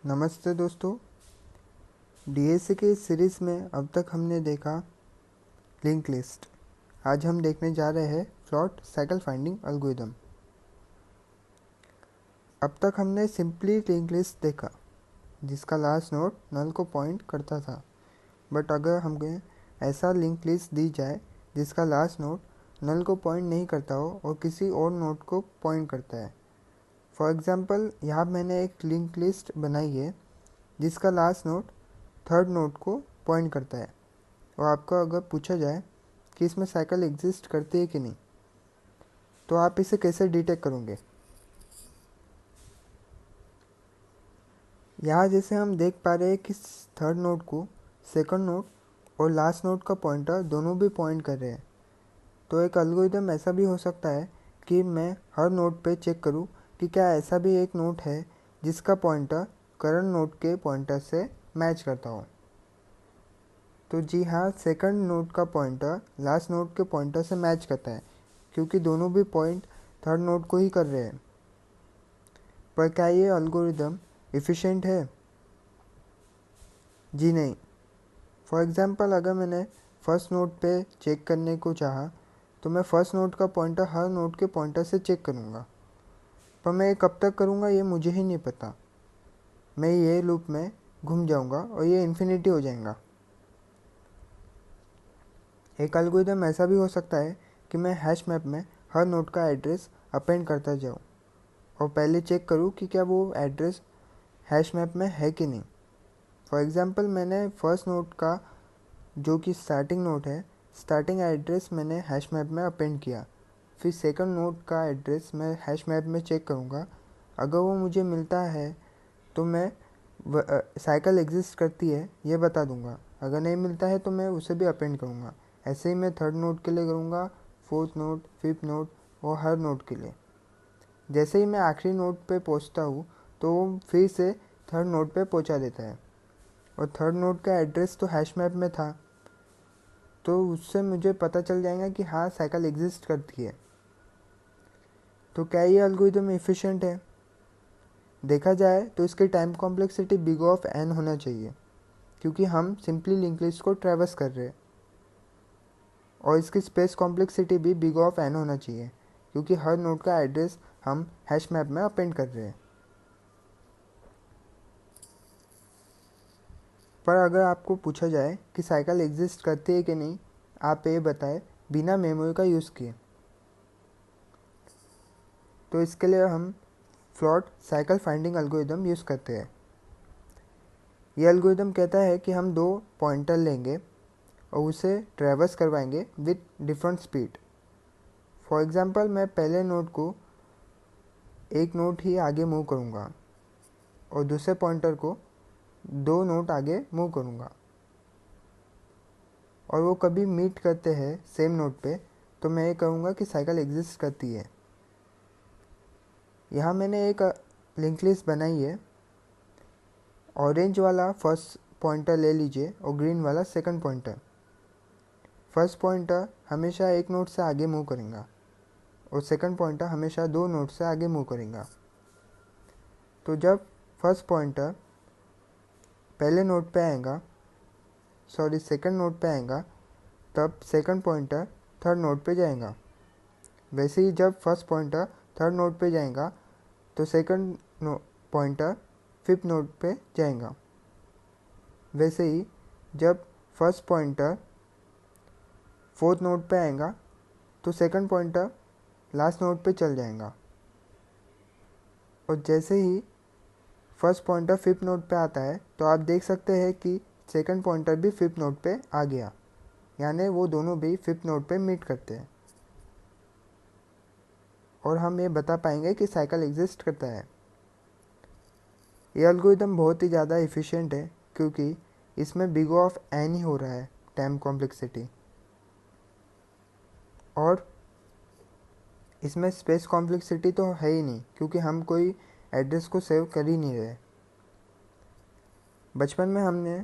नमस्ते दोस्तों। डीएससी के इस सीरीज़ में अब तक हमने देखा लिंक लिस्ट। आज हम देखने जा रहे हैं फ्लॉट साइकिल फाइंडिंग एल्गोरिथम। अब तक हमने सिंपली लिंक लिस्ट देखा जिसका लास्ट नोड नल को पॉइंट करता था। बट अगर हमें ऐसा लिंक लिस्ट दी जाए जिसका लास्ट नोड नल को पॉइंट नहीं करता हो और किसी और नोड को पॉइंट करता है। फॉर एग्ज़ाम्पल यहाँ मैंने एक लिंक लिस्ट बनाई है जिसका लास्ट नोड थर्ड नोड को पॉइंट करता है और आपको अगर पूछा जाए कि इसमें साइकिल एग्जिस्ट करती है कि नहीं, तो आप इसे कैसे डिटेक्ट करोगे। यहाँ जैसे हम देख पा रहे हैं कि थर्ड नोड को सेकंड नोड और लास्ट नोड का पॉइंटर दोनों भी पॉइंट कर रहे हैं। तो एक एल्गोरिथम ऐसा भी हो सकता है कि मैं हर नोड पे चेक करूँ कि क्या ऐसा भी एक नोड है जिसका पॉइंटर करंट नोड के पॉइंटर से मैच करता हो। तो जी हाँ, सेकंड नोड का पॉइंटर लास्ट नोड के पॉइंटर से मैच करता है क्योंकि दोनों भी पॉइंट थर्ड नोड को ही कर रहे हैं। पर क्या ये एल्गोरिदम एफिशिएंट है? जी नहीं। फॉर एग्ज़ाम्पल अगर मैंने फर्स्ट नोड पे चेक करने को चाहा तो मैं फर्स्ट नोड का पॉइंटर हर नोड के पॉइंटर से चेक करूँगा, पर मैं ये कब तक करूँगा ये मुझे ही नहीं पता। मैं ये लूप में घूम जाऊँगा और ये इन्फिनिटी हो जाएगा। एक एल्गोरिदम ऐसा भी हो सकता है कि मैं हैश मैप में हर नोड का एड्रेस अपेंड करता जाऊँ और पहले चेक करूँ कि क्या वो एड्रेस हैश मैप में है कि नहीं। फॉर एग्ज़ाम्पल मैंने फर्स्ट नोड का जो कि स्टार्टिंग नोड है, स्टार्टिंग एड्रेस मैंने हैश मैप में अपेंड किया। फिर सेकंड नोड का एड्रेस मैं हैश मैप में चेक करूँगा। अगर वो मुझे मिलता है तो मैं साइकिल एग्जिस्ट करती है ये बता दूँगा। अगर नहीं मिलता है तो मैं उसे भी अपेंड करूँगा। ऐसे ही मैं थर्ड नोड के लिए करूँगा, फोर्थ नोड, फिफ्थ नोड और हर नोड के लिए। जैसे ही मैं आखिरी नोड पे पहुँचता हूँ तो वो फिर से थर्ड नोड पे पहुँचा देता है और थर्ड नोड का एड्रेस तो हैश मैप में था, तो उससे मुझे पता चल जाएगा कि हाँ साइकिल एग्जिस्ट करती है। तो क्या ये एल्गोरिथम एफिशिएंट है? देखा जाए तो इसकी time complexity big of N होना चाहिए क्योंकि हम सिंपली लिंक लिस्ट को ट्रैवर्स कर रहे हैं, और इसकी स्पेस कॉम्प्लेक्सिटी भी बिग ऑफ एन होना चाहिए क्योंकि हर नोड का एड्रेस हम हैश मैप में अपेंड कर रहे हैं। पर अगर आपको पूछा जाए कि साइकिल एग्जिस्ट करती है कि नहीं, आप ये बताएं बिना मेमोरी का यूज़ किए, तो इसके लिए हम Floyd cycle finding algorithm use करते हैं। ये एल्गोरिथम कहता है कि हम दो पॉइंटर लेंगे और उसे ट्रैवर्स करवाएंगे with different speed. For example मैं पहले नोड को एक नोड ही आगे मूव करूँगा और दूसरे पॉइंटर को दो नोड आगे मूव करूँगा और वो कभी मीट करते हैं सेम नोड पे, तो मैं ये कहूँगा कि साइकिल एग्जिस्ट करती है। यहाँ मैंने एक लिंक लिस्ट बनाई है। ऑरेंज वाला फर्स्ट पॉइंटर ले लीजिए और ग्रीन वाला सेकंड पॉइंटर। फर्स्ट पॉइंटर हमेशा एक नोड से आगे मूव करेगा और सेकंड पॉइंटर हमेशा दो नोड से आगे मूव करेगा। तो जब फर्स्ट पॉइंटर पहले नोड पे आएगा, सेकंड नोड पे आएगा, तब सेकंड पॉइंटर थर्ड नोड पे जाएगा। वैसे ही जब फर्स्ट पॉइंटर थर्ड नोड पे जाएगा तो सेकंड पॉइंटर फिफ्थ नोड पे जाएगा। वैसे ही जब फर्स्ट पॉइंटर फोर्थ नोड पे आएगा तो सेकंड पॉइंटर लास्ट नोड पे चल जाएगा। और जैसे ही फर्स्ट पॉइंटर फिफ्थ नोड पे आता है तो आप देख सकते हैं कि सेकंड पॉइंटर भी फिफ्थ नोड पे आ गया, यानी वो दोनों भी फिफ्थ नोड पे मीट करते हैं और हम ये बता पाएंगे कि साइकिल एग्जिस्ट करता है। ये एल्गोरिथम बहुत ही ज़्यादा एफिशिएंट है क्योंकि इसमें बिग ऑफ एन ही हो रहा है टाइम कॉम्प्लेक्सिटी, और इसमें स्पेस कॉम्प्लेक्सिटी तो है ही नहीं क्योंकि हम कोई एड्रेस को सेव कर ही नहीं रहे। बचपन में हमने